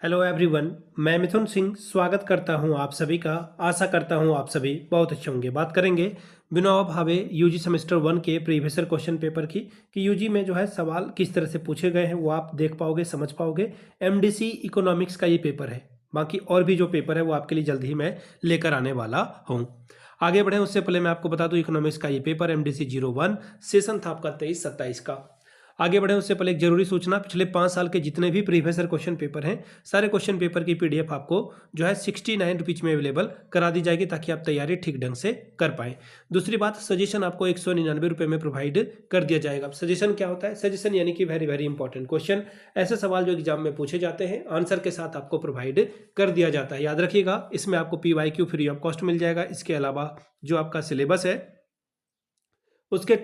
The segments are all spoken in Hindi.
हेलो एवरीवन, मैं मिथुन सिंह स्वागत करता हूं आप सभी का। आशा करता हूं आप सभी बहुत अच्छे होंगे। बात करेंगे विनोबा भावे यूजी सेमेस्टर 1 के प्रीवियस ईयर क्वेश्चन पेपर की कि यूजी में जो है सवाल किस तरह से पूछे गए हैं वो आप देख पाओगे, समझ पाओगे। एमडीसी इकोनॉमिक्स का ये पेपर है। बाकी और भी जो पेपर है वो आपके लिए जल्द ही मैं लेकर आने वाला हूँ। आगे बढ़े उससे पहले मैं आपको बता दूं, इकोनॉमिक्स का ये पेपर एमडीसी 01 सेशन था आपका 23-27 का। आगे बढ़े उससे पहले एक जरूरी सूचना, पिछले 5 साल के जितने भी प्रीवियस ईयर क्वेश्चन पेपर हैं सारे क्वेश्चन पेपर की पीडीएफ आपको जो है 69 रुपीज में अवेलेबल करा दी जाएगी ताकि आप तैयारी ठीक ढंग से कर पाएं। दूसरी बात, सजेशन आपको 199 रुपये में प्रोवाइड कर दिया जाएगा। सजेशन क्या होता है? सजेशन यानी कि वेरी वेरी इंपॉर्टेंट क्वेश्चन, ऐसे सवाल जो एग्जाम में पूछे जाते हैं आंसर के साथ आपको प्रोवाइड कर दिया जाता है। याद रखिएगा, इसमें आपको PYQ फ्री ऑफ कॉस्ट मिल जाएगा। इसके अलावा जो आपका सिलेबस है उसके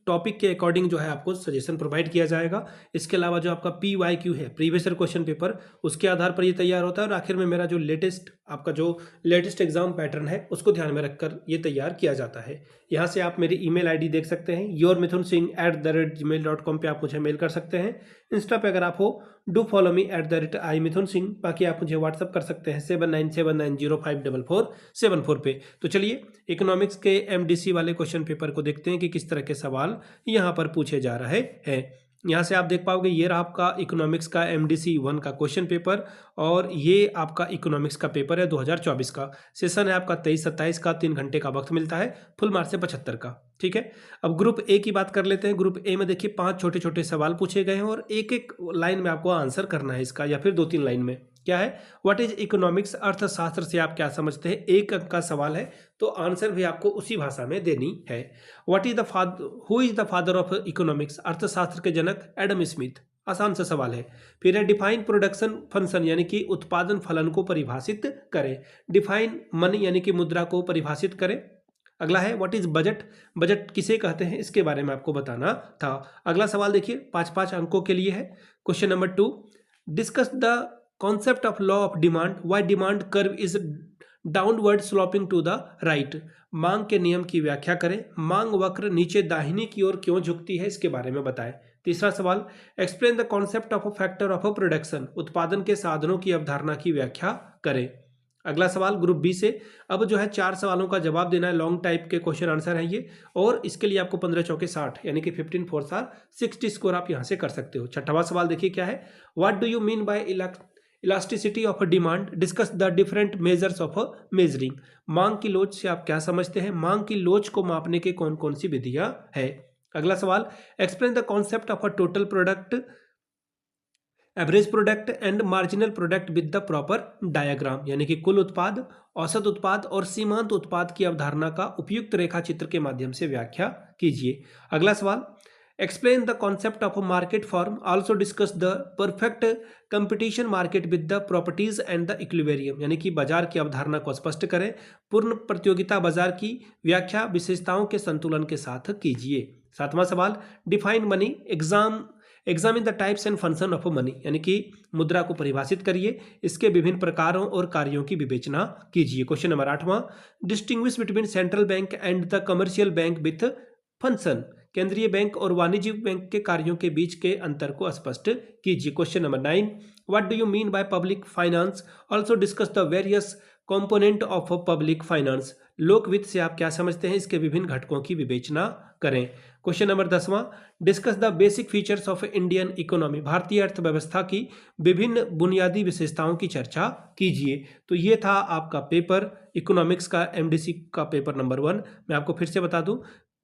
टॉपिक के अकॉर्डिंग जो है आपको सजेशन प्रोवाइड किया जाएगा। इसके अलावा जो आपका PYQ है, प्रीवियस ईयर क्वेश्चन पेपर, उसके आधार पर ये तैयार होता है। और आखिर में मेरा जो लेटेस्ट एग्जाम पैटर्न है उसको ध्यान में रखकर ये तैयार किया जाता है। यहाँ से आप मेरी ईमेल आईडी देख सकते हैं, yourmithunsingh@gmail.com पे आप मुझे मेल कर सकते हैं। इंस्टा पे अगर आप हो, डू फॉलो मी @imithunsingh। बाकी आप मुझे व्हाट्सअप कर सकते हैं 7979054474 पे। तो चलिए इकोनॉमिक्स के MDC वाले क्वेश्चन पेपर को देखते हैं कि किस तरह के सवाल यहाँ पर पूछे जा रहे हैं। यहाँ से आप देख पाओगे ये रहा आपका इकोनॉमिक्स का MDC 1 का क्वेश्चन पेपर और ये आपका इकोनॉमिक्स का पेपर है 2024 का। सेशन है आपका 23-27 का, 3 घंटे का वक्त मिलता है, फुल मार्क्स है 75 का। ठीक है, अब ग्रुप ए की बात कर लेते हैं। ग्रुप ए में देखिए 5 छोटे छोटे सवाल पूछे गए हैं और एक एक लाइन में आपको आंसर करना है इसका, या फिर 2-3 लाइन में। क्या है? What is economics? अर्थशास्त्र से आप क्या समझते हैं? एक अंक का सवाल है तो आंसर भी आपको उसी भाषा में देनी है। What is the father who is the father of economics? अर्थशास्त्र के जनक एडम स्मिथ। आसान सा सवाल है। फिर है डिफाइन प्रोडक्शन फंक्शन, यानी कि उत्पादन फलन को परिभाषित करें। डिफाइन मनी, यानी कि मुद्रा को परिभाषित करें। अगला है व्हाट इज बजट? बजट किसे कहते हैं इसके बारे में आपको बताना था। अगला सवाल देखिए 5-5 अंकों के लिए है। Question number 2, discuss the concept of law of demand, why demand curve is downward sloping to the right. मांग के नियम की व्याख्या करें। मांग वक्र नीचे दाहिनी की ओर क्यों झुकती है इसके बारे में बताएं। तीसरा सवाल, explain the concept of a factor of a production, उत्पादन के साधनों की अवधारणा की व्याख्या करें। अगला सवाल ग्रुप बी से, अब जो है 4 सवालों का जवाब देना है। लॉन्ग टाइप के क्वेश्चन आंसर है ये, और इसके लिए आपको 15 चौके 60 यानी कि 15 4 60 स्कोर आप यहां से कर सकते हो। छठवां सवाल देखिए क्या है, what do you mean by elasticity of a demand, discuss the different measures of a measuring. मांग की लोच से आप क्या समझते हैं? मांग की लोच को मापने के कौन कौन सी विधियां है। अगला सवाल, explain the concept of a total product, average product and marginal product with the proper diagram, यानी कि कुल उत्पाद, औसत उत्पाद और सीमांत उत्पाद की अवधारणा का उपयुक्त रेखा चित्र के माध्यम से व्याख्या कीजिए। अगला सवाल, explain the concept of a market form, also discuss the perfect competition market with the properties and the equilibrium, यानी कि बाजार की अवधारणा को स्पष्ट करें। पूर्ण प्रतियोगिता बाजार की व्याख्या विशेषताओं के संतुलन के साथ कीजिए। सातवां सवाल, define money, examine the types and function of money, यानी कि मुद्रा को परिभाषित करिए, इसके विभिन्न प्रकारों और कार्यों की विवेचना कीजिए। क्वेश्चन नंबर 8वां, distinguish between central bank and the commercial bank with function, केंद्रीय बैंक और वाणिज्यिक बैंक के कार्यों के बीच के अंतर को स्पष्ट कीजिए। Question number 9, what do you mean by public finance, also discuss the various component of public finance. लोक वित्त से आप क्या समझते हैं? इसके विभिन्न घटकों की विवेचना करें। क्वेश्चन नंबर 10वां, discuss the basic features of Indian economy, भारतीय अर्थव्यवस्था की विभिन्न बुनियादी विशेषताओं की चर्चा कीजिए। तो ये था आपका पेपर इकोनॉमिक्स का MDC का पेपर नंबर 1। मैं आपको फिर से बता दूं,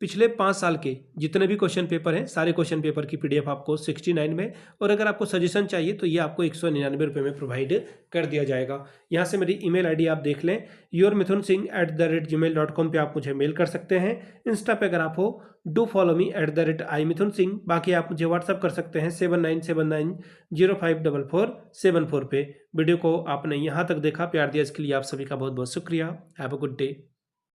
पिछले 5 साल के जितने भी क्वेश्चन पेपर हैं सारे क्वेश्चन पेपर की PDF आपको 69 में, और अगर आपको सजेशन चाहिए तो ये आपको 199 रुपये में प्रोवाइड कर दिया जाएगा। यहाँ से मेरी ईमेल आईडी आप देख लें, yourmithunsingh@gmail.com पे आप मुझे मेल कर सकते हैं। इंस्टा पे अगर आप हो, डू फॉलो मी @imithunsingh। बाकी आप मुझे व्हाट्सअप कर सकते हैं 7979054474 पे। वीडियो को आपने यहाँ तक देखा, प्यार दिया, इसके लिए आप सभी का बहुत बहुत शुक्रिया। Have a good day.